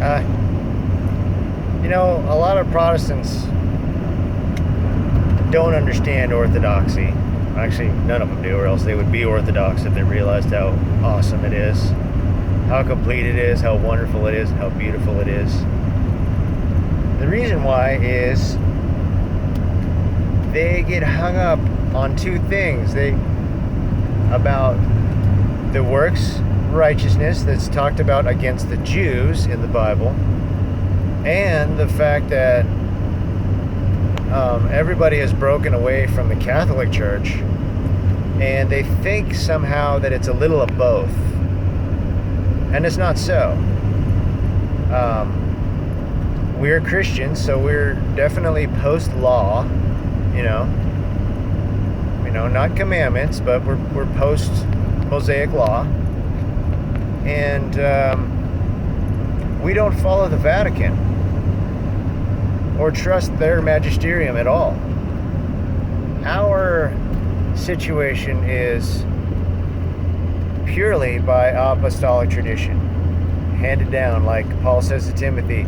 Uh, a lot of Protestants don't understand orthodoxy. Actually, none of them do, or else they would be Orthodox if they realized how awesome it is, how complete it is, how wonderful it is, how beautiful it is. The reason why is they get hung up on two things. About the works righteousness that's talked about against the Jews in the Bible, and the fact that everybody has broken away from the Catholic Church, and they think somehow that it's a little of both, and it's not so. We're Christians, so we're definitely post-law, not commandments, but we're post-Mosaic law, and we don't follow the Vatican or trust their magisterium at all. Our situation is purely by apostolic tradition, handed down, like Paul says to Timothy,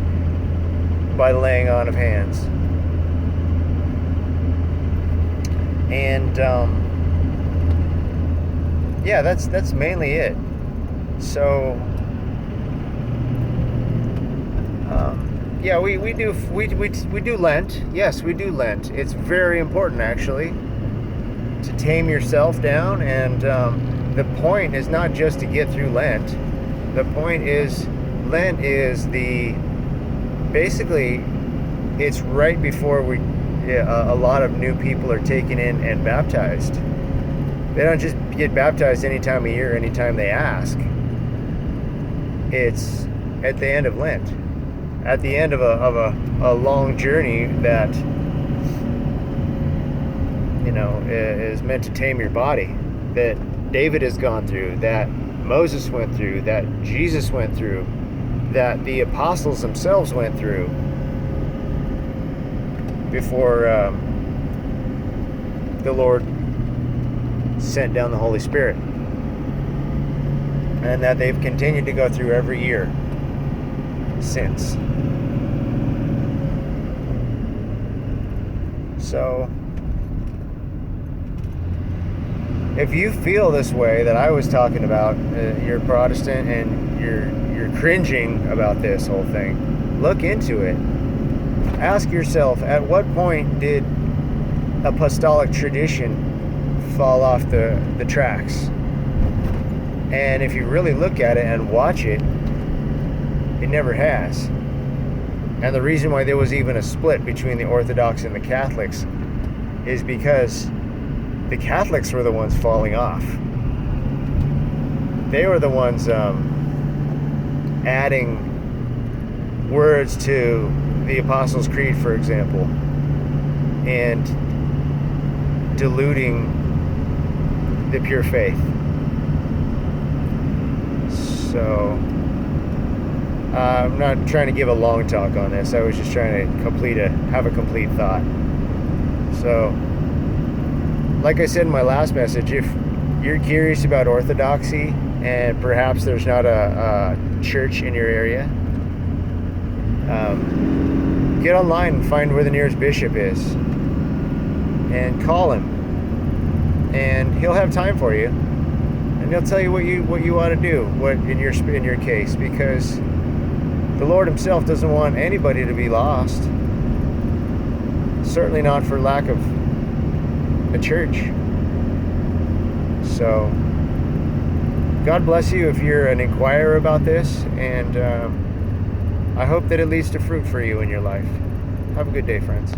by the laying on of hands. And that's mainly it. So we do Lent. Yes, we do Lent. It's very important, actually, to tame yourself down. And the point is not just to get through Lent. The point is, Lent is basically, it's right before a lot of new people are taken in and baptized. They don't just get baptized any time of year, anytime they ask. It's at the end of Lent, at the end of a long journey that is meant to tame your body, that David has gone through, that Moses went through, that Jesus went through, that the apostles themselves went through before the Lord sent down the Holy Spirit, and that they've continued to go through every year since. So if you feel this way that I was talking about, you're Protestant and you're cringing about this whole thing, look into it. Ask yourself, at what point did apostolic tradition fall off the tracks? And if you really look at it and watch it, it never has. And the reason why there was even a split between the Orthodox and the Catholics is because the Catholics were the ones falling off. They were the ones adding words to the Apostles' Creed, for example, and diluting the pure faith. So I'm not trying to give a long talk on this. I was just trying to have a complete thought. So, like I said in my last message, if you're curious about orthodoxy and perhaps there's not a church in your area, get online and find where the nearest bishop is and call him, and he'll have time for you, and he'll tell you what you ought to do, what in your case, because the Lord himself doesn't want anybody to be lost, certainly not for lack of a church. So God bless you if you're an inquirer about this, and I hope that it leads to fruit for you in your life. Have a good day, friends.